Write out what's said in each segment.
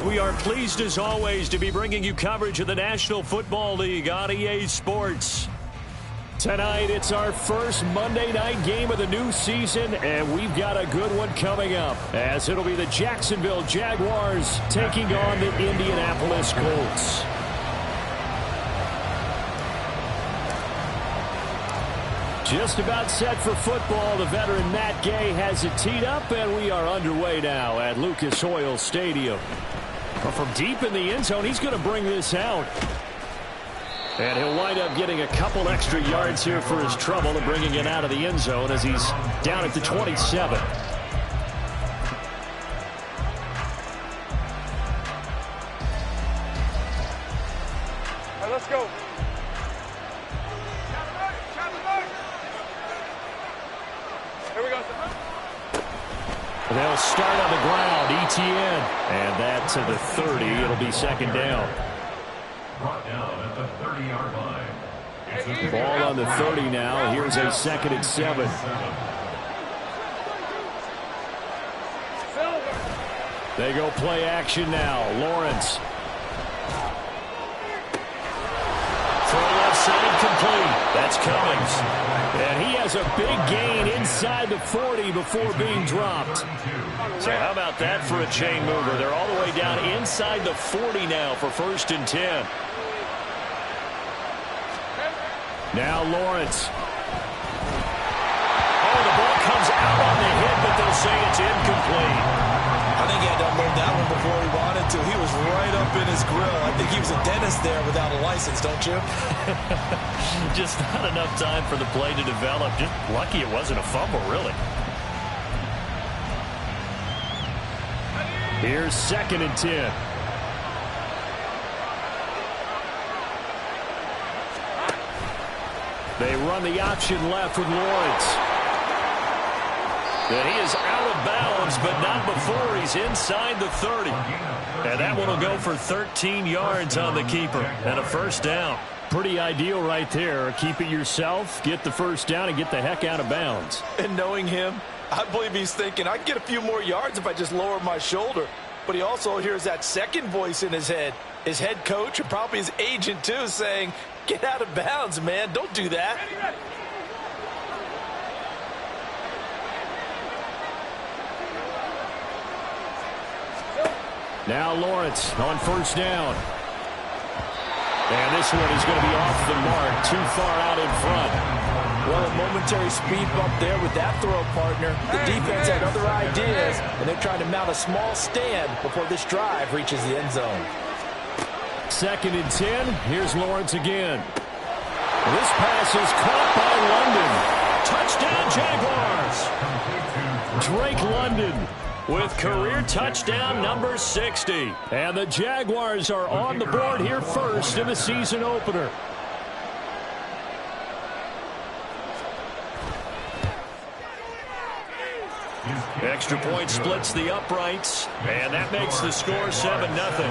We are pleased as always to be bringing you coverage of the National Football League on EA Sports. Tonight, it's our first Monday night game of the new season, and we've got a good one coming up, as it'll be the Jacksonville Jaguars taking on the Indianapolis Colts. Just about set for football. The veteran Matt Gay has it teed up, and we are underway now at Lucas Oil Stadium. But from deep in the end zone, he's going to bring this out. And he'll wind up getting a couple extra yards here for his trouble and bringing it out of the end zone as he's down at the 27. All right, let's go. Here we go. They'll start on the ground, ETN. And that's to the 30. It'll be second down. Brought down at the 30-yard line. Ball on the 30 now. Here's a 2nd and 7. They go play action now. Lawrence. Throw left side complete. That's Cummings. And he has a big gain inside the 40 before being dropped. So how about that for a chain mover? They're all the way down inside the 40 now for 1st and 10. Now Lawrence. Oh, the ball comes out on the hit, but they'll say it's incomplete. I think he had to unload that one before he wanted to. He was right up in his grill. I think he was a dentist there without a license, don't you? Just not enough time for the play to develop. Just lucky it wasn't a fumble, really. Here's 2nd and 10. They run the option left with Lawrence. And he is out of bounds, but not before he's inside the 30. And that one will go for 13 yards on the keeper and a 1st down. Pretty ideal right there. Keep it yourself, get the 1st down, and get the heck out of bounds. And knowing him, I believe he's thinking, I can get a few more yards if I just lower my shoulder. But he also hears that second voice in his head. His head coach and probably his agent, too, saying, get out of bounds, man. Don't do that. Now Lawrence on 1st down. And this one is going to be off the mark, too far out in front. Well, a momentary speed bump there with that throw partner. The defense had other ideas, and they're trying to mount a small stand before this drive reaches the end zone. 2nd and 10. Here's Lawrence again. This pass is caught by London. Touchdown, Jaguars. Drake London with career touchdown number 60. And the Jaguars are on the board here first in the season opener. Extra point splits the uprights, and that makes the score 7-0.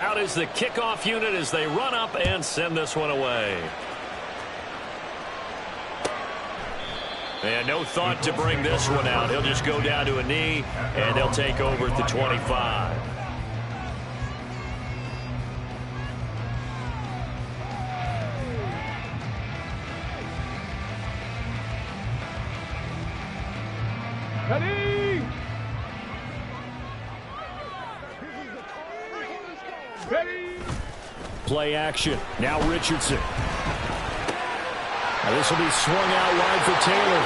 Out is the kickoff unit as they run up and send this one away. And no thought to bring this one out. He'll just go down to a knee, and they'll take over at the 25. Ready? Ready? Play action. Now Richardson. Now this will be swung out wide for Taylor.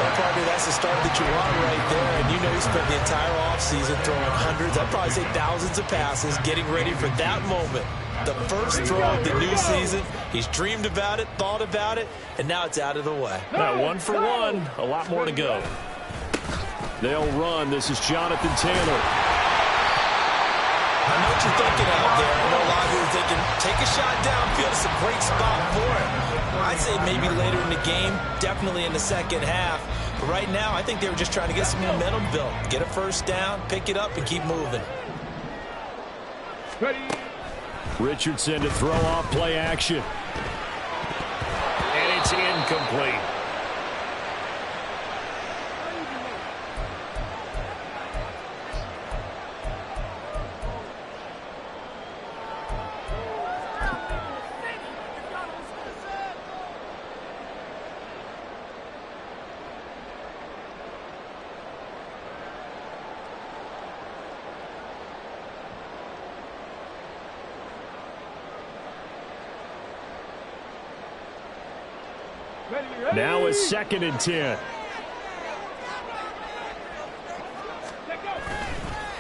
Well, probably that's the start that you want right there. And you know he spent the entire offseason throwing hundreds, I'd probably say thousands of passes, getting ready for that moment. The first throw of the new season. He's dreamed about it, thought about it, and now it's out of the way. Now 1 for 1. A lot more to go. They'll run. This is Jonathan Taylor. I know what you're thinking out there. I know a lot of you are thinking, take a shot downfield. It's a great spot for it. I'd say maybe later in the game, definitely in the second half. But right now, I think they were just trying to get some momentum built. Get a 1st down, pick it up, and keep moving. Ready? Richardson to throw off play action. And it's incomplete. Now it's 2nd and 10.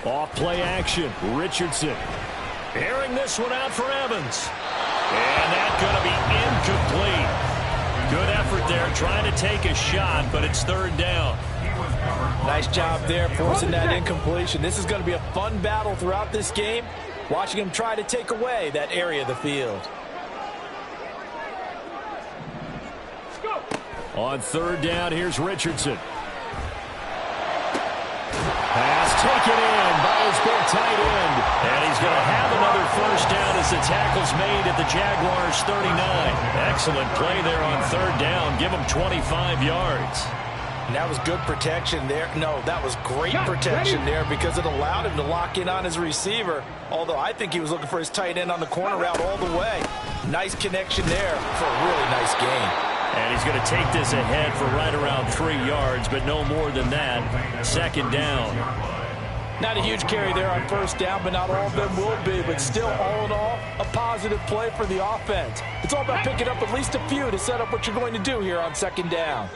Off play action. Richardson airing this one out for Evans. And that's going to be incomplete. Good effort there trying to take a shot, but it's 3rd down. Nice job there forcing that incompletion. This is going to be a fun battle throughout this game, watching him try to take away that area of the field. On 3rd down, here's Richardson. Pass taken in by his big tight end. And he's going to have another 1st down as the tackle's made at the Jaguars' 39. Excellent play there on 3rd down. Give him 25 yards. And that was good protection there. No, that was great protection there because it allowed him to lock in on his receiver. Although I think he was looking for his tight end on the corner route all the way. Nice connection there for a really nice gain. And he's going to take this ahead for right around 3 yards, but no more than that. 2nd down. Not a huge carry there on 1st down, but not all of them will be. But still, all in all, a positive play for the offense. It's all about picking up at least a few to set up what you're going to do here on 2nd down.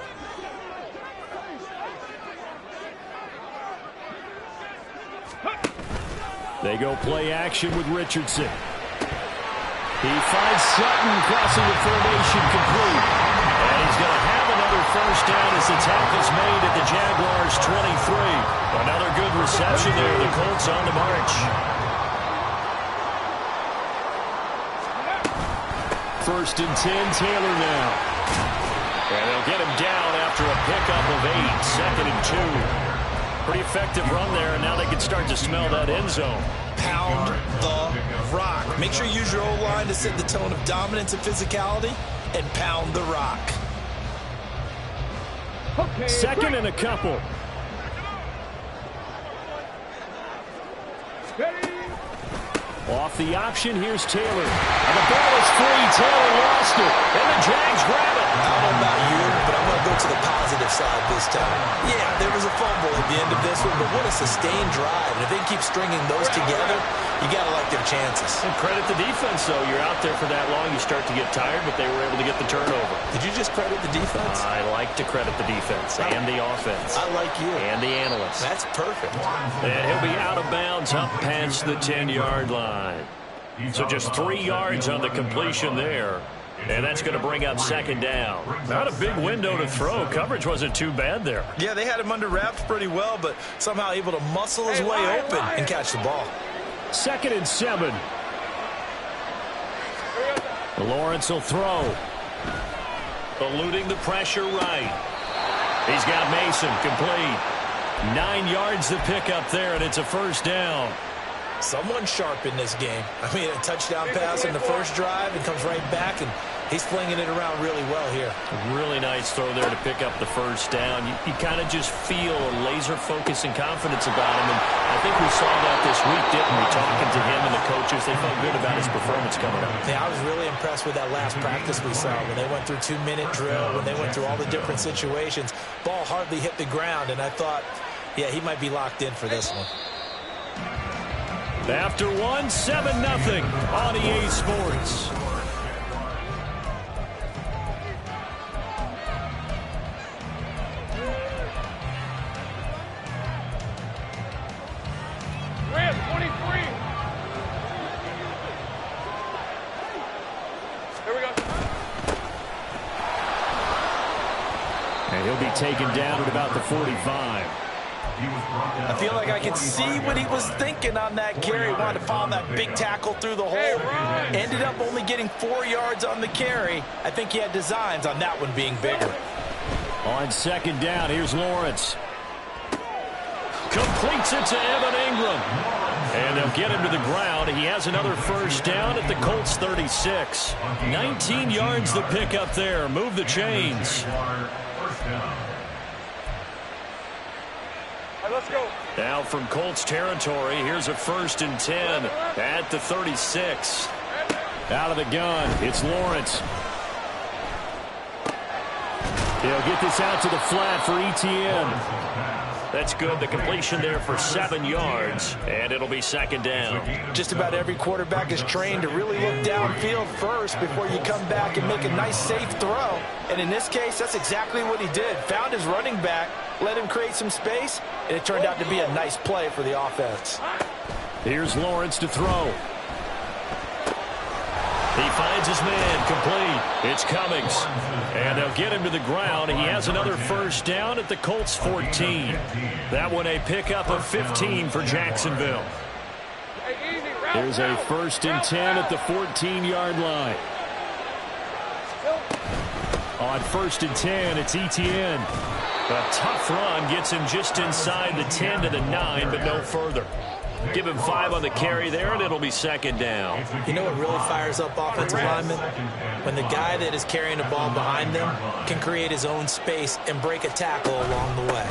They go play action with Richardson. He finds Sutton crossing the formation complete. And he's going to have another 1st down as the tackle's made at the Jaguars' 23. Another good reception there. The Colts on the march. 1st and 10, Taylor now. And they'll get him down after a pickup of 8. 2nd and 2. Pretty effective run there, and now they can start to smell that end zone. Pound the rock. Make sure you use your O-line to set the tone of dominance and physicality, and pound the rock. 2nd and a couple. Off the option, here's Taylor. And the ball is free. Taylor lost it. And the Jags grab it. I don't know about you, but I'm going to go to the positive side this time. Yeah, there was a fumble at the end of this one, but what a sustained drive. And if they keep stringing those together, you got to like their chances. And credit the defense, though. You're out there for that long, you start to get tired, but they were able to get the turnover. Did you just credit the defense? I like to credit the defense and the offense. I like you. And the analysts. That's perfect. And he'll be out of bounds up past the 10-yard line. So just 3 yards on the completion there. And that's going to bring up 2nd down. Not a big window to throw. Coverage wasn't too bad there. Yeah, they had him under wraps pretty well, but somehow able to muscle his way open and catch the ball. 2nd and 7. Lawrence will throw. Eluding the pressure right. He's got Mason complete. 9 yards to pick up there, and it's a 1st down. Someone sharp in this game. I mean, a touchdown pass in the first drive and comes right back, and he's flinging it around really well here. Really nice throw there to pick up the 1st down. You kind of just feel a laser focus and confidence about him, and I think we saw that this week, didn't we? Talking to him and the coaches, they felt good about his performance coming up. Yeah, I was really impressed with that last practice we saw when they went through 2-minute drill, when they went through all the different situations. Ball hardly hit the ground, and I thought, yeah, he might be locked in for this one. After 7-0 on EA Sports. Win, 23. Here we go. And he'll be taken down at about the 45. I feel like I could see what he was thinking on that carry. Wanted to follow that big tackle through the hole. Ended up only getting 4 yards on the carry. I think he had designs on that one being bigger. On 2nd down, here's Lawrence. Completes it to Evan Ingram. And they'll get him to the ground. He has another 1st down at the Colts 36. 19 yards to pick up there. Move the chains. Let's go. Now from Colts territory, here's a 1st and 10 at the 36. Out of the gun, it's Lawrence. He'll get this out to the flat for ETN. That's good. The completion there for 7 yards, and it'll be second down. Just about every quarterback is trained to really look downfield first before you come back and make a nice, safe throw. And in this case, that's exactly what he did. Found his running back, let him create some space, and it turned out to be a nice play for the offense. Here's Lawrence to throw. He finds his man, complete. It's Cummings. And they'll get him to the ground. He has another first down at the Colts 14. That one a pickup of 15 for Jacksonville. Here's a 1st and 10 at the 14-yard line. On 1st and 10, it's Etienne. A tough run gets him just inside the 10 to the 9, but no further. Give him 5 on the carry there, and it'll be second down. You know what really fires up offensive linemen? When the guy that is carrying the ball behind them can create his own space and break a tackle along the way.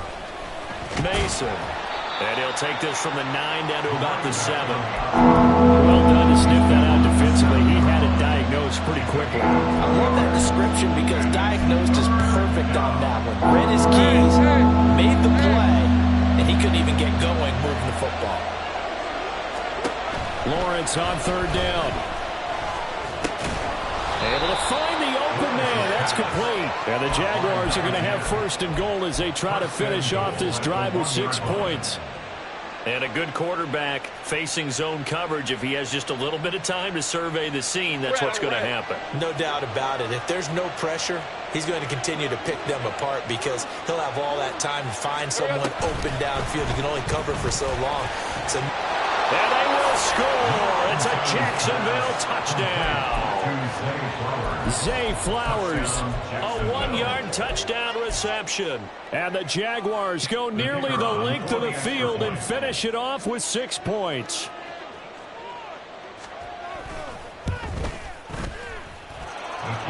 Mason. And he'll take this from the 9 down to about the 7. Well done to sniff that out defensively. He had it diagnosed pretty quickly. I love that description because diagnosed is perfect on that one. Read his keys, made the play, and he couldn't even get going moving the football. Lawrence on 3rd down. Able to find the open man. That's complete. And the Jaguars are going to have 1st and goal as they try to finish off this drive with 6 points. And a good quarterback facing zone coverage. If he has just a little bit of time to survey the scene, that's what's going to happen. No doubt about it. If there's no pressure, he's going to continue to pick them apart because he'll have all that time to find someone open downfield. He can only cover for so long. So and they will score. It's a Jacksonville touchdown. Zay Flowers, a 1-yard touchdown reception. And the Jaguars go nearly the length of the field and finish it off with 6 points.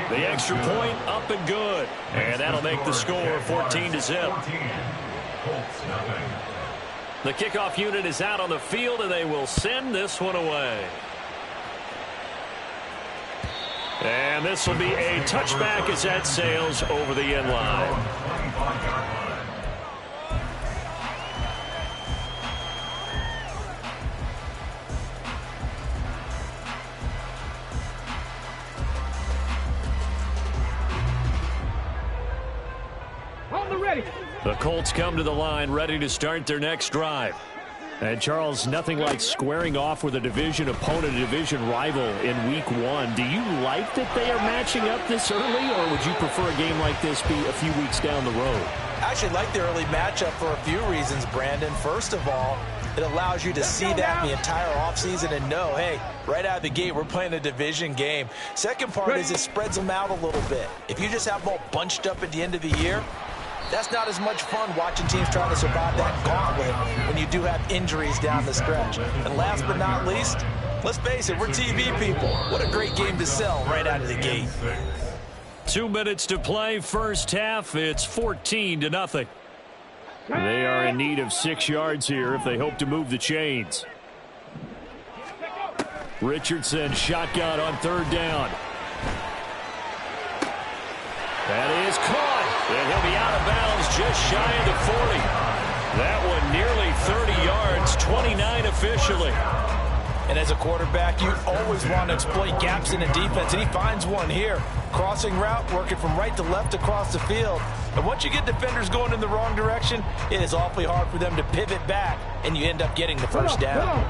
The extra point up and good. And that'll make the score 14-0. The kickoff unit is out on the field, and they will send this one away. And this will be a touchback as that sails over the end line. On the ready. The Colts come to the line ready to start their next drive. And, Charles, nothing like squaring off with a division opponent, a division rival in Week 1. Do you like that they are matching up this early, or would you prefer a game like this be a few weeks down the road? I actually like the early matchup for a few reasons, Brandon. First of all, it allows you to see that the entire offseason and know, hey, right out of the gate, we're playing a division game. Second part is it spreads them out a little bit. If you just have them all bunched up at the end of the year, that's not as much fun watching teams trying to survive that gauntlet when you do have injuries down the stretch. And last but not least, let's face it, we're TV people. What a great game to sell right out of the gate. 2 minutes to play, first half. It's 14-0. They are in need of 6 yards here if they hope to move the chains. Richardson shotgun on 3rd down. That is caught. And he'll be out of bounds just shy of the 40. That one nearly 30 yards, 29 officially. And as a quarterback, you always want to exploit gaps in the defense, and he finds one here. Crossing route, working from right to left across the field. And once you get defenders going in the wrong direction, it is awfully hard for them to pivot back, and you end up getting the first down.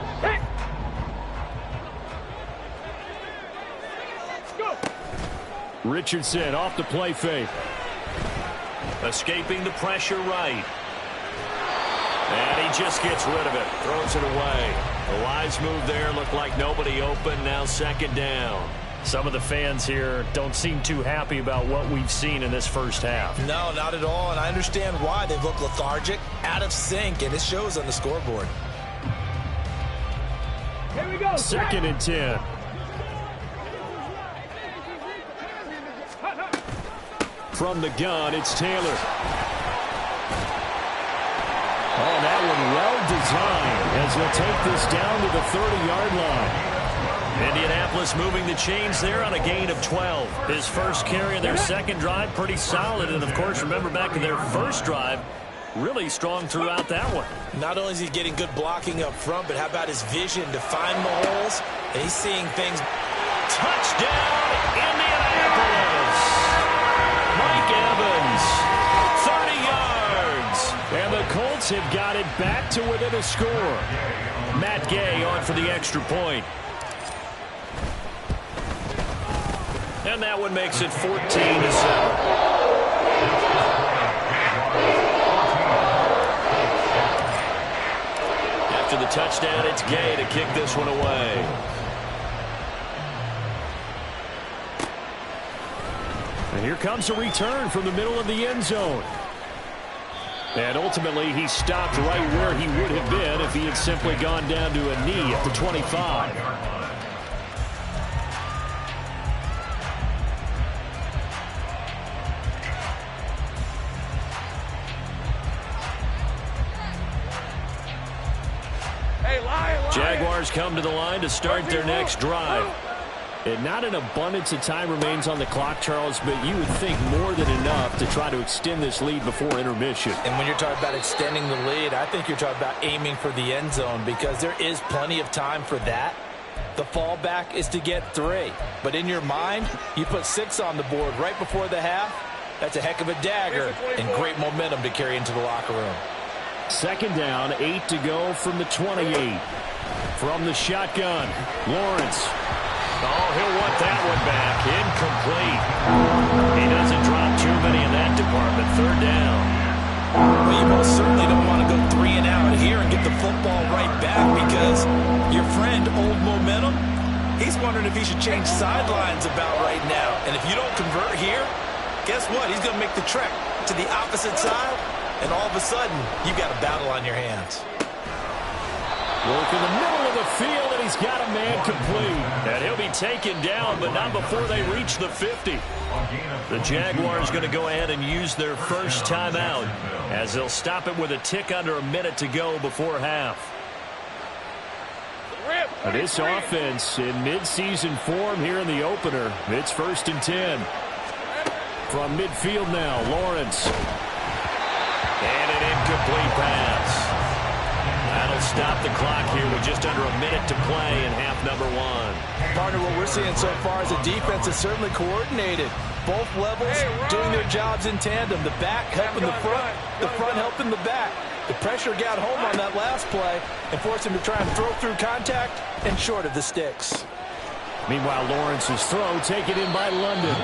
Richardson off the play fake. Escaping the pressure right. And he just gets rid of it. Throws it away. A wise move there. Looked like nobody open. Now 2nd down. Some of the fans here don't seem too happy about what we've seen in this first half. No, not at all. And I understand why. They look lethargic, out of sync, and it shows on the scoreboard. Here we go. 2nd and 10. From the gun, it's Taylor. Oh, that one well designed as they'll take this down to the 30-yard line. Indianapolis moving the chains there on a gain of 12. His first carry of their second drive, pretty solid. And, of course, remember back to their first drive, really strong throughout that one. Not only is he getting good blocking up front, but how about his vision to find the holes? And he's seeing things. Touchdown, Indianapolis! Mike Evans, 30 yards. And the Colts have got it back to within a score. Matt Gay on for the extra point. And that one makes it 14-7. After the touchdown, it's Gay to kick this one away. And here comes a return from the middle of the end zone. And ultimately, he stopped right where he would have been if he had simply gone down to a knee at the 25. Jaguars come to the line to start their next drive. And not an abundance of time remains on the clock, Charles, but you would think more than enough to try to extend this lead before intermission. And when you're talking about extending the lead, I think you're talking about aiming for the end zone because there is plenty of time for that. The fallback is to get 3. But in your mind, you put 6 on the board right before the half. That's a heck of a dagger and great momentum to carry into the locker room. Second down, 8 to go from the 28. From the shotgun, Lawrence. Oh, he'll want that one back. Incomplete. He doesn't drop too many in that department. Third down. Well, you most certainly don't want to go 3 and out here and get the football right back because your friend, Old Momentum, he's wondering if he should change sidelines about right now. And if you don't convert here, guess what? He's going to make the trek to the opposite side, and all of a sudden, you've got a battle on your hands. Work in the middle of the field, and he's got a man complete. And he'll be taken down, but not before they reach the 50. The Jaguars going to go ahead and use their first timeout as they'll stop it with a tick under a minute to go before half. This offense in midseason form here in the opener. It's 1st and 10. From midfield now, Lawrence. And an incomplete pass. That'll stop the clock here with just under a minute to play in half number 1. Partner, what we're seeing so far is the defense is certainly coordinated. Both levels doing their jobs in tandem. The back helping the front helping the back. The pressure got home on that last play and forced him to try and throw through contact and short of the sticks. Meanwhile, Lawrence's throw taken in by London.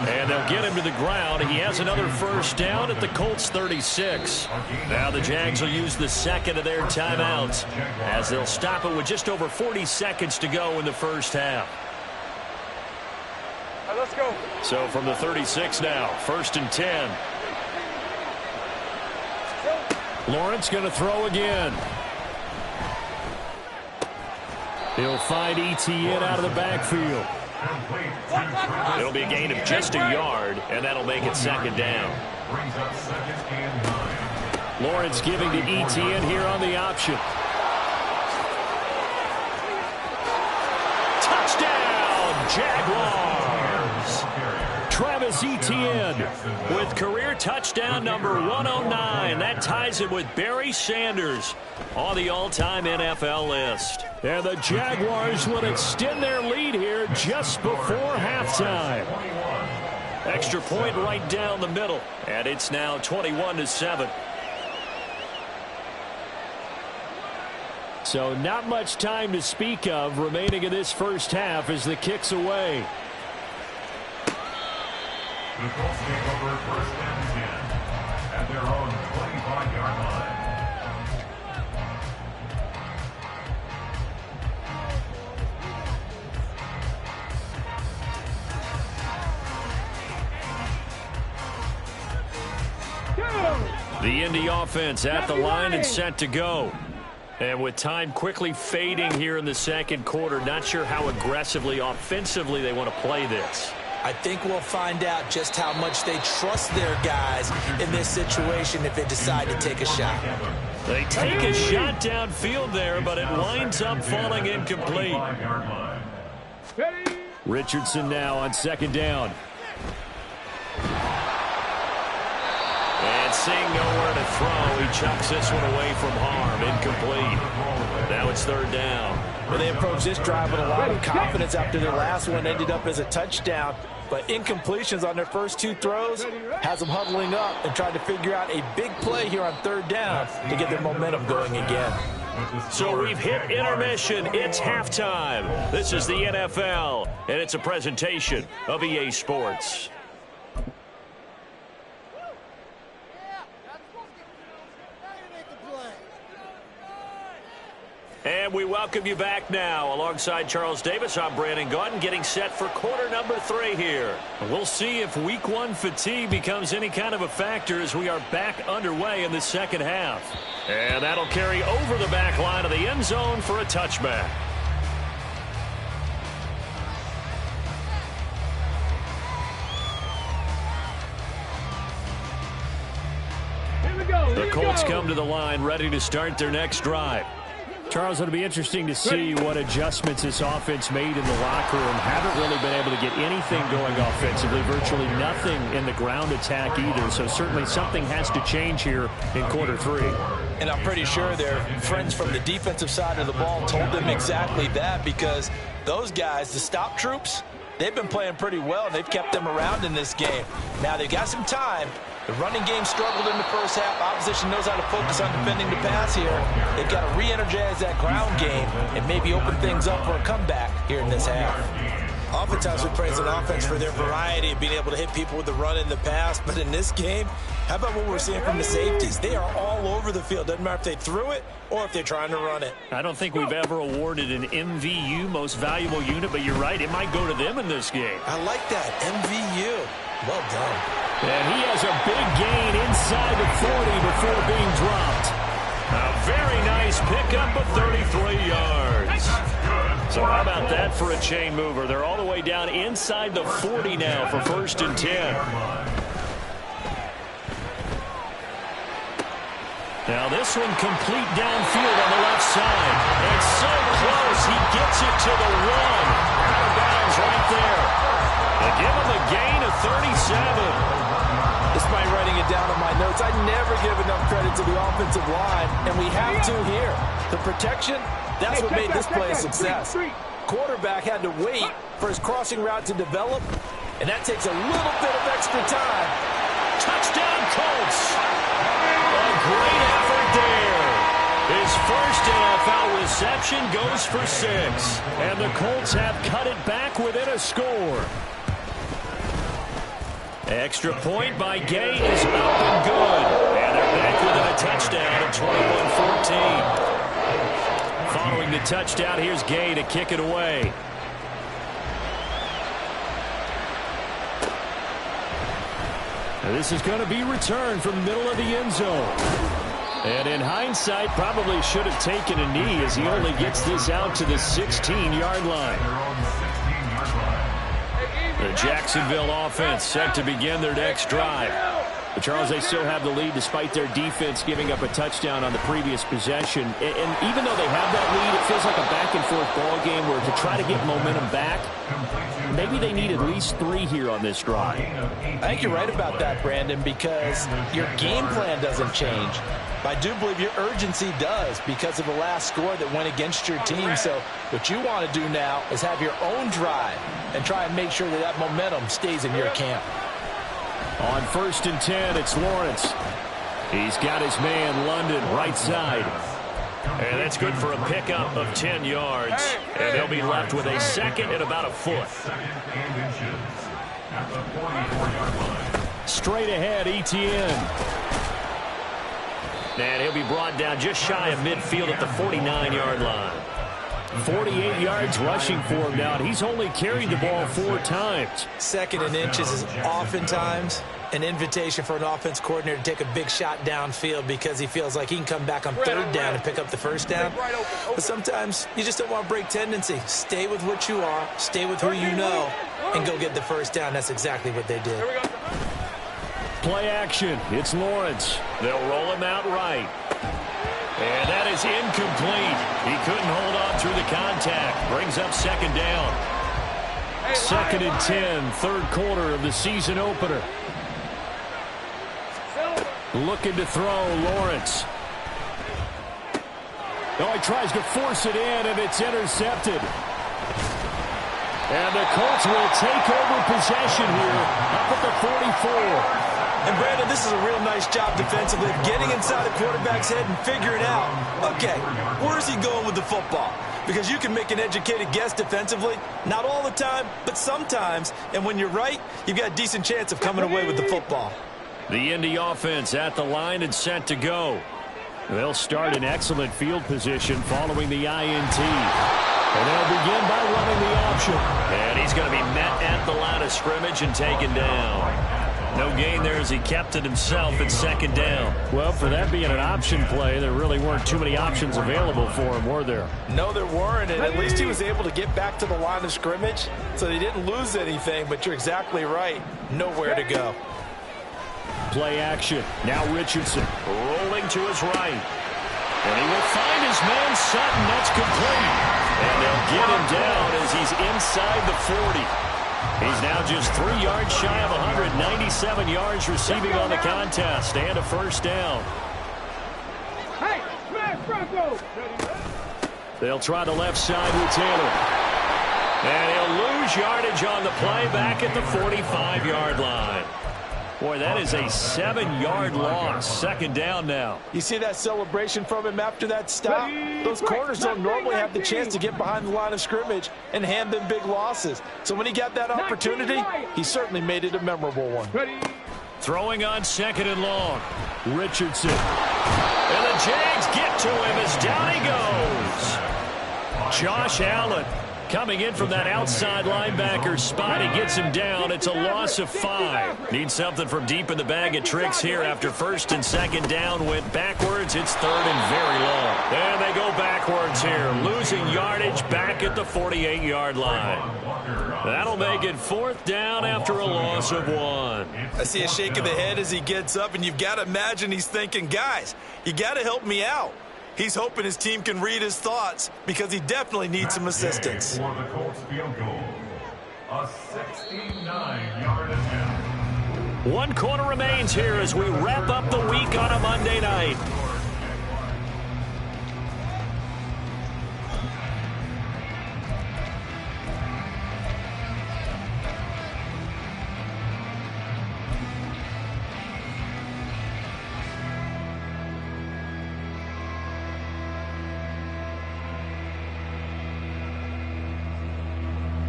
And they'll get him to the ground. He has another first down at the Colts 36. Now the Jags will use the second of their timeouts as they'll stop it with just over 40 seconds to go in the first half. Right, let's go. So from the 36 now, 1st and 10. Lawrence going to throw again. He'll find Etienne out of the backfield. It'll be a gain of just a yard, and that'll make it 2nd down. Lawrence giving to Etienne here on the option. Touchdown, Jaguars! Travis Etienne with career touchdown number 109. That ties him with Barry Sanders on the all-time NFL list. And the Jaguars will extend their lead here just before halftime. Extra point right down the middle. And it's now 21-7. So not much time to speak of remaining in this first half as the kick's away. The Colts take over 1st and 10 at their own 25-yard line. The Indy offense at the line and set to go. And with time quickly fading here in the second quarter, not sure how aggressively, offensively they want to play this. I think we'll find out just how much they trust their guys in this situation if they decide to take a shot. They take a shot downfield there, but it winds up falling incomplete. Richardson now on 2nd down. And seeing nowhere to throw, he chucks this one away from harm. Incomplete. Now it's third down. Well, they approached this drive with a lot of confidence after their last one ended up as a touchdown. But incompletions on their first two throws has them huddling up and trying to figure out a big play here on third down to get their momentum going again. So we've hit intermission. It's halftime. This is the NFL, and it's a presentation of EA Sports. And we welcome you back now. Alongside Charles Davis, I'm Brandon Gaudin, getting set for quarter number 3 here. We'll see if week 1 fatigue becomes any kind of a factor as we are back underway in the second half. And that'll carry over the back line of the end zone for a touchback. The Colts come to the line ready to start their next drive. Charles, it'll be interesting to see what adjustments this offense made in the locker room. Haven't really been able to get anything going offensively, virtually nothing in the ground attack either. So certainly something has to change here in quarter 3. And I'm pretty sure their friends from the defensive side of the ball told them exactly that, because those guys, the stop troops, they've been playing pretty well. They've kept them around in this game. Now they've got some time. The running game struggled in the first half. Opposition knows how to focus on defending the pass here. They've got to re-energize that ground game and maybe open things up for a comeback here in this half. Oftentimes we praise an offense for their variety of being able to hit people with the run and the pass. But in this game, how about what we're seeing from the safeties? They are all over the field. Doesn't matter if they threw it or if they're trying to run it. I don't think we've ever awarded an MVU, most valuable unit, but you're right. It might go to them in this game. I like that. MVU. Well done. And he has a big gain inside the 40 before being dropped. A very nice pickup of 33 yards. So how about that for a chain mover? They're all the way down inside the 40 now for 1st and 10. Now this one complete downfield on the left side. It's so close. He gets it to the 1. Out of bounds right there. They give him a gain of 37. Despite writing it down on my notes, I never give enough credit to the offensive line, and we have to here. The protection, that's what made this play a success. Quarterback had to wait for his crossing route to develop, and that takes a little bit of extra time. Touchdown, Colts! A great effort there. His first NFL reception goes for 6, and the Colts have cut it back within a score. Extra point by Gay is up and good. And they're back within a touchdown at 21-14. Following the touchdown, here's Gay to kick it away. Now this is going to be returned from the middle of the end zone. And in hindsight, probably should have taken a knee as he only gets this out to the 16-yard line. The Jacksonville offense set to begin their next drive. But Charles, they still have the lead despite their defense giving up a touchdown on the previous possession. And even though they have that lead, it feels like a back-and-forth ball game where to try to get momentum back, maybe they need at least 3 here on this drive. I think you're right about that, Brandon, because your game plan doesn't change. I do believe your urgency does because of the last score that went against your team. So what you want to do now is have your own drive and try and make sure that that momentum stays in your camp. On 1st and 10, it's Lawrence. He's got his man, London, right side. And that's good for a pickup of 10 yards. And they'll be left with a second and about a foot. Straight ahead, Etienne. And he'll be brought down just shy of midfield at the 49-yard line. 48 yards rushing for him now, and he's only carried the ball 4 times. 2nd and inches is oftentimes an invitation for an offense coordinator to take a big shot downfield because he feels like he can come back on 3rd down and pick up the 1st down. But sometimes you just don't want to break tendency. Stay with what you are, stay with who you know, and go get the 1st down. That's exactly what they did. Play action. It's Lawrence. They'll roll him out right. And that is incomplete. He couldn't hold on through the contact. Brings up 2nd down. 2nd and 10, 3rd quarter of the season opener. Looking to throw, Lawrence. Oh, he tries to force it in, and it's intercepted. And the Colts will take over possession here up at the 44. And, Brandon, this is a real nice job defensively of getting inside the quarterback's head and figuring out, okay, where's he going with the football? Because you can make an educated guess defensively, not all the time, but sometimes. And when you're right, you've got a decent chance of coming away with the football. The Indy offense at the line and set to go. They'll start in excellent field position following the INT. And they'll begin by running the option. And he's going to be met at the line of scrimmage and taken down. No gain there as he kept it himself at second down. Well, for that being an option play, there really weren't too many options available for him, were there? No, there weren't, and at least he was able to get back to the line of scrimmage, so they didn't lose anything, but you're exactly right. Nowhere to go. Play action. Now Richardson rolling to his right. And he will find his man Sutton. That's complete. And they'll get him down as he's inside the 40. He's now just 3 yards shy of 197 yards receiving on the contest and a first down. Hey, smash Bronco. They'll try the left side with Taylor. And he'll lose yardage on the play back at the 45-yard line. Boy, that is a 7-yard loss. Second down now. You see that celebration from him after that stop? Those corners don't normally have the chance to get behind the line of scrimmage and hand them big losses. So when he got that opportunity, he certainly made it a memorable one. Throwing on second and long. Richardson. And the Jags get to him as down he goes. Josh Allen coming in from that outside linebacker spot. He gets him down. It's a loss of 5. Need something from deep in the bag of tricks here after first and second down went backwards. It's third and very long. And they go backwards here, losing yardage back at the 48-yard line. That'll make it fourth down after a loss of 1. I see a shake of the head as he gets up, and you've got to imagine he's thinking, guys, you got to help me out. He's hoping his team can read his thoughts because he definitely needs some assistance. For the Colts field goal, a 69-yard attempt. 1 quarter remains here as we wrap up the week on a Monday night.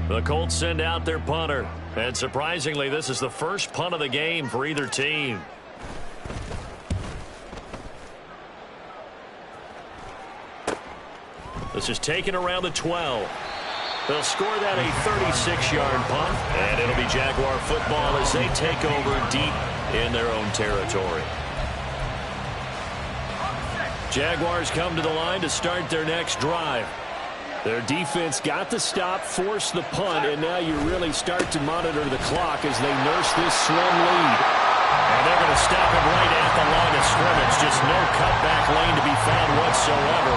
The Colts send out their punter. And surprisingly, this is the first punt of the game for either team. This is taken around the 12. They'll score that a 36-yard punt. And it'll be Jaguar football as they take over deep in their own territory. Jaguars come to the line to start their next drive. Their defense got the stop, forced the punt, and now you really start to monitor the clock as they nurse this slim lead. And they're going to stop him right at the line of scrimmage. Just no cutback lane to be found whatsoever.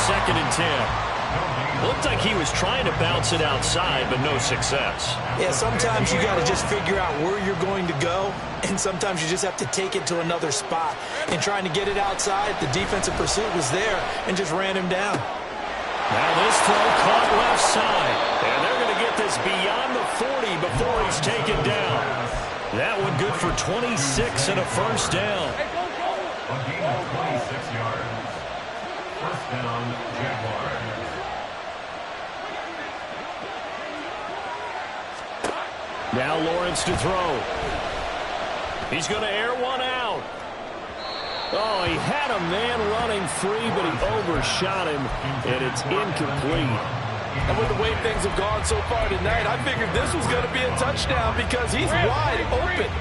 Second and 10. Looked like he was trying to bounce it outside, but no success. Yeah, sometimes you got to just figure out where you're going to go, and sometimes you just have to take it to another spot. And trying to get it outside, the defensive pursuit was there and just ran him down. Now this throw caught left side. And they're going to get this beyond the 40 before he's taken down. That one good for 26 and a first down. A gain of 26 yards. First down, Jaguars. Now Lawrence to throw. He's going to air one out. Oh, he had a man running free, but he overshot him, and it's incomplete. And with the way things have gone so far tonight, I figured this was going to be a touchdown because he's wide open.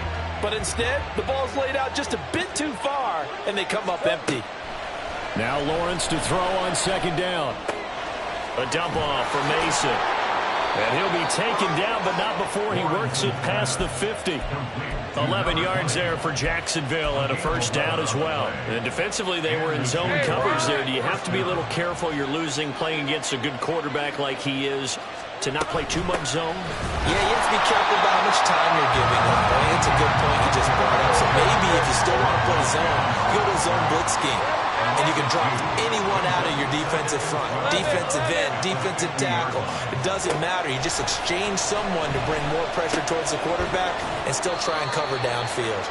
But instead, the ball's laid out just a bit too far, and they come up empty. Now Lawrence to throw on second down. A dump off for Mason. And he'll be taken down, but not before he works it past the 50. 11 yards there for Jacksonville and a first down as well. And defensively, they were in zone coverage there. Do you have to be a little careful? You're losing playing against a good quarterback like he is. to not play too much zone? Yeah, you have to be careful about how much time you're giving them. I think it's a good point you just brought up. So maybe if you still want to play zone, you go to a zone blitz scheme. And you can drop anyone out of your defensive front, defensive end, defensive tackle. It doesn't matter. You just exchange someone to bring more pressure towards the quarterback and still try and cover downfield.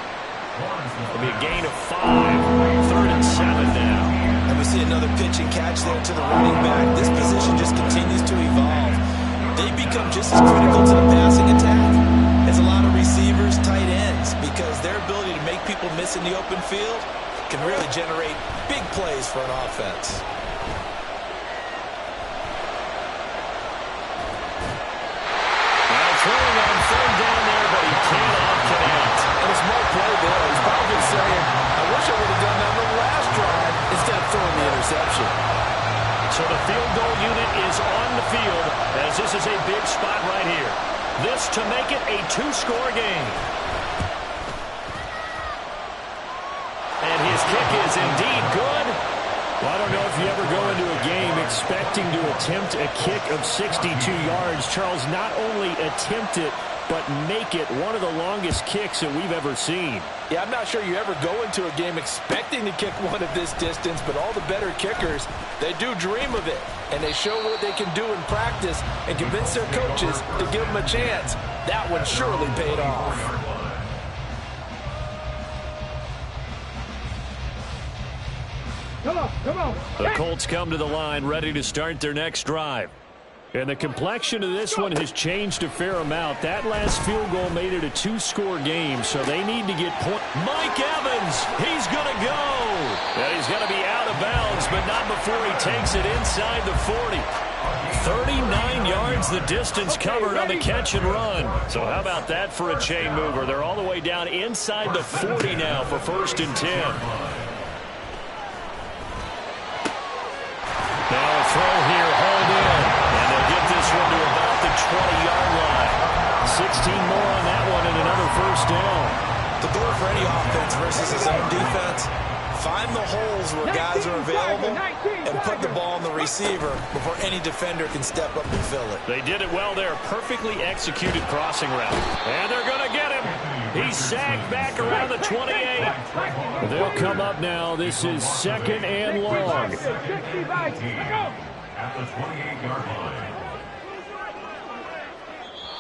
It'll be a gain of 5. 3rd and 7 now. And we see another pitch and catch there to the running back. This position just continues to evolve. They become just as critical to the passing attack as a lot of receivers, tight ends, because their ability to make people miss in the open field can really generate big plays for an offense. Now throwing on 3rd down there, but he cannot connect. And a smart play there. He's probably saying, I wish I would have done that on the last drive instead of throwing the interception. So the field goal unit is on the field as this is a big spot right here. This to make it a 2-score game. And his kick is indeed good. Well, I don't know if you ever go into a game expecting to attempt a kick of 62 yards. Charles, not only attempt it, but make it one of the longest kicks that we've ever seen. Yeah, I'm not sure you ever go into a game expecting to kick one at this distance, but all the better kickers, they do dream of it. And they show what they can do in practice and convince their coaches to give them a chance. That one surely paid off. Come on. The Colts come to the line ready to start their next drive. And the complexion of this one has changed a fair amount. That last field goal made it a 2-score game, so they need to get points. Mike Evans, he's going to go. And he's going to be out of bounds, but not before he takes it inside the 40. 39 yards the distance covered on the catch and run. So how about that for a chain mover? They're all the way down inside the 40 now for 1st and 10. Now a throw here, hauled in. And they'll get this one to about the 20-yard line. 16 more on that one and another 1st down. The goal for any offense versus his own defense, find the holes where guys are available and put the ball on the receiver before any defender can step up and fill it. They did it well there. Perfectly executed crossing route. And they're going to get him. He's sagged back around the 28. They'll come up now. This is 2nd and long. At the 28-yard line.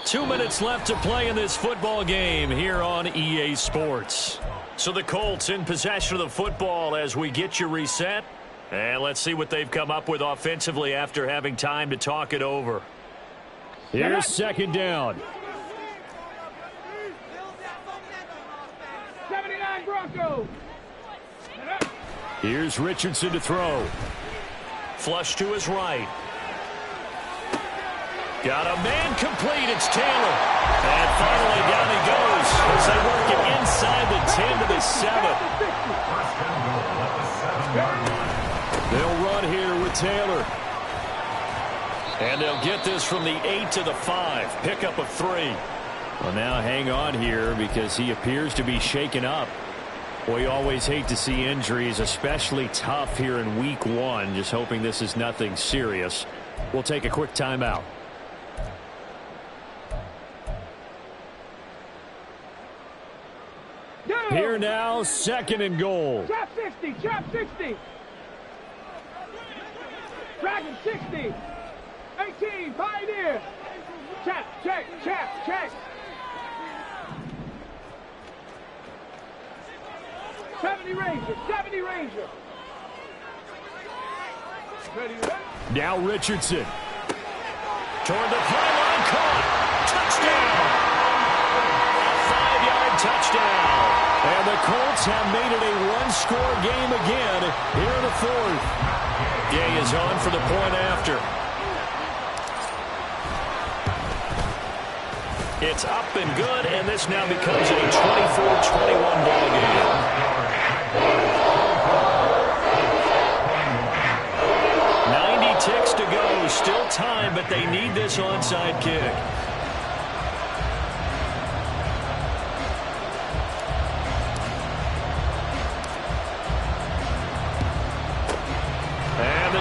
2 minutes left to play in this football game here on EA Sports. So the Colts in possession of the football as we get you reset. And let's see what they've come up with offensively after having time to talk it over. Here's 2nd down. 79 Broncos. Here's Richardson to throw. Flush to his right. Got a man complete. It's Taylor. And finally down he goes as they work it inside the 10 to the 7. They'll run here with Taylor. And they'll get this from the 8 to the 5. Pickup of 3. Well, now hang on here because he appears to be shaken up. We always hate to see injuries, especially tough here in week 1. Just hoping this is nothing serious. We'll take a quick timeout. Here now, 2nd and goal. Chop 60, chop 60. Dragon 60. 18, Pioneer. Chop, check, chop, check. 70 Ranger, 70 Ranger. Ready. Now Richardson. Toward the pylon, caught. Touchdown. A 5-yard touchdown. And the Colts have made it a 1-score game again here in the 4th. Gay is on for the point after. It's up and good, and this now becomes a 24-21 ball game. 90 ticks to go. Still time, but they need this onside kick.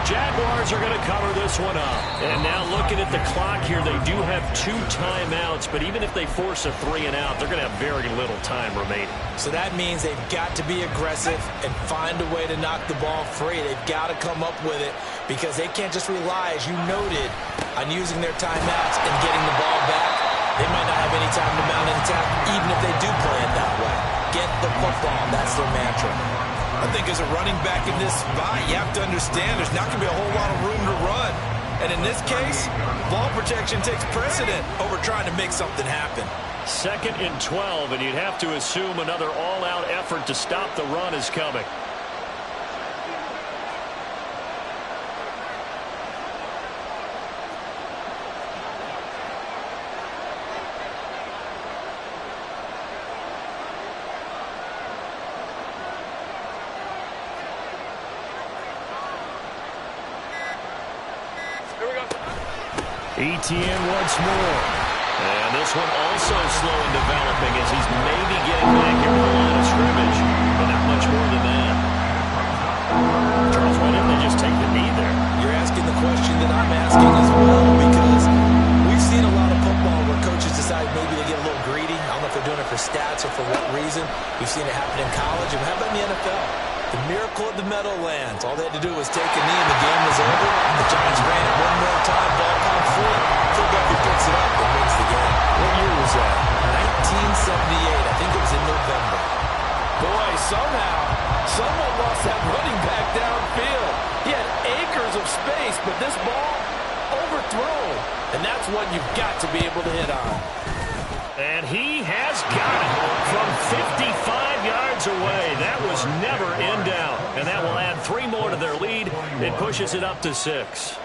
Jaguars are going to cover this one up. And now looking at the clock here, they do have 2 timeouts, but even if they force a 3-and-out, they're going to have very little time remaining. So that means they've got to be aggressive and find a way to knock the ball free. They've got to come up with it because they can't just rely, as you noted, on using their timeouts and getting the ball back. They might not have any time to mount an attack, even if they do play it that way. Get the football. That's their mantra. I think as a running back in this spot, you have to understand there's not going to be a whole lot of room to run. And in this case, ball protection takes precedent over trying to make something happen. 2nd and 12, and you'd have to assume another all-out effort to stop the run is coming. ETN once more. And this one also slow in developing as he's maybe getting back here to the line of scrimmage. But not much more than that. Charles, why didn't they just take the knee there? You're asking the question that I'm asking as well, because we've seen a lot of football where coaches decide maybe they get a little greedy. I don't know if they're doing it for stats or for what reason. We've seen it happen in college. And how about in the NFL? The miracle of the Meadowlands. All they had to do was take a knee and the game was over. The Giants ran it one more time, ball pound free. Philadelphia picks it up and wins the game. What year was that? 1978. I think it was in November. Boy, somehow, someone lost that running back downfield. He had acres of space, but this ball overthrown. And that's one you've got to be able to hit on. And he has got it from 55 yards away. That was never in doubt. And that will add 3 more to their lead. It pushes it up to 6.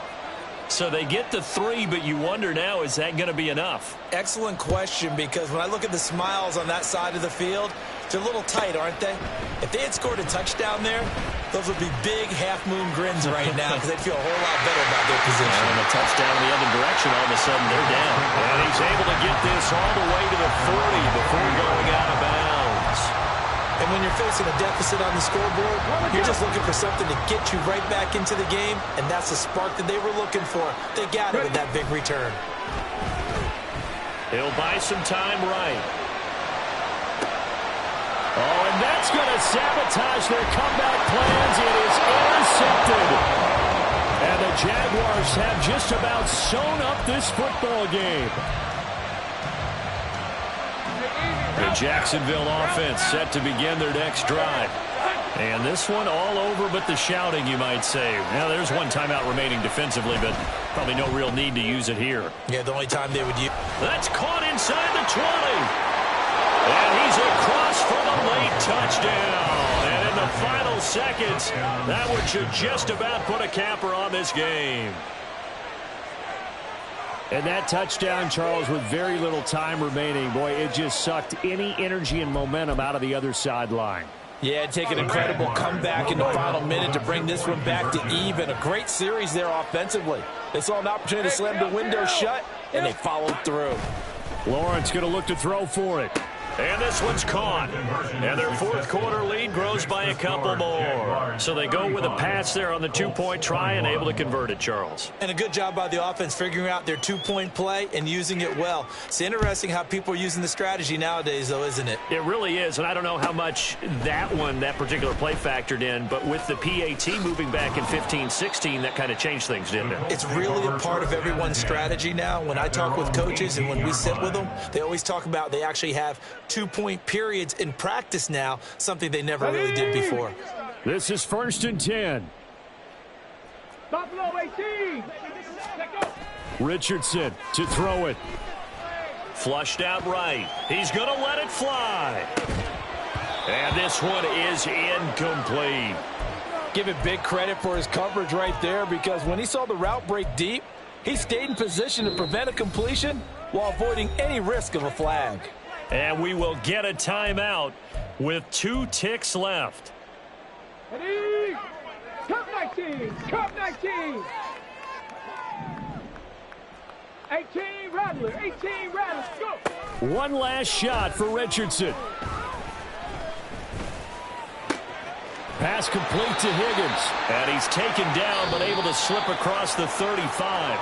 So they get to 3, but you wonder now, is that going to be enough? Excellent question, because when I look at the smiles on that side of the field, they're a little tight, aren't they? If they had scored a touchdown there, those would be big half-moon grins right now because they'd feel a whole lot better about their position. And a touchdown in the other direction, all of a sudden they're down. And he's able to get this all the way to the 40 before going out of bounds. And when you're facing a deficit on the scoreboard, you're just looking for something to get you right back into the game, and that's the spark that they were looking for. They got it with that big return. He'll buy some time right. Oh, and that's going to sabotage their comeback plans. It is intercepted. And the Jaguars have just about sewn up this football game. The Jacksonville offense set to begin their next drive. And this one all over but the shouting, you might say. Now, there's one timeout remaining defensively, but probably no real need to use it here. Yeah, the only time they would use... That's caught inside the 20. And he's across for the late touchdown. And in the final seconds, that one should just about put a capper on this game. And that touchdown, Charles, with very little time remaining, boy, it just sucked any energy and momentum out of the other sideline. Yeah, take an incredible comeback in the final minute to bring this one back to even. A great series there offensively. They saw an opportunity to slam the window shut, and they followed through. Lawrence going to look to throw for it. And this one's caught. And their fourth quarter lead grows by a couple more. So they go with a pass there on the two-point try and able to convert it, Charles. And a good job by the offense figuring out their two-point play and using it well. It's interesting how people are using the strategy nowadays, though, isn't it? It really is, and I don't know how much that particular play factored in, but with the PAT moving back in 15-16, that kind of changed things, didn't it? It's really a part of everyone's strategy now. When I talk with coaches and when we sit with them, they always talk about they actually have two-point periods in practice now, something they never really did before. This is 1st and 10. Buffalo 18. Richardson to throw it. Flushed out right. He's going to let it fly. And this one is incomplete. Give it big credit for his coverage right there, because when he saw the route break deep, he stayed in position to prevent a completion while avoiding any risk of a flag. And we will get a timeout with 2 ticks left. Ready? Cup 19. Cup 19. 18 Rattler. 18 Rattler. Go. One last shot for Richardson. Pass complete to Higgins. And he's taken down, but able to slip across the 35.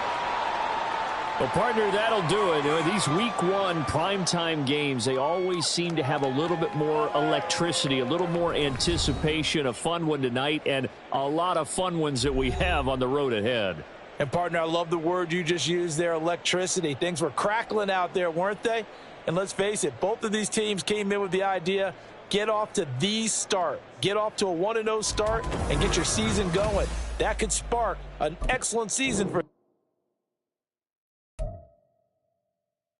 Well, partner, that'll do it. These Week 1 primetime games, they always seem to have a little bit more electricity, a little more anticipation. A fun one tonight, and a lot of fun ones that we have on the road ahead. And, partner, I love the word you just used there, electricity. Things were crackling out there, weren't they? And let's face it, both of these teams came in with the idea, get off to the start. Get off to a 1-0 start and get your season going. That could spark an excellent season for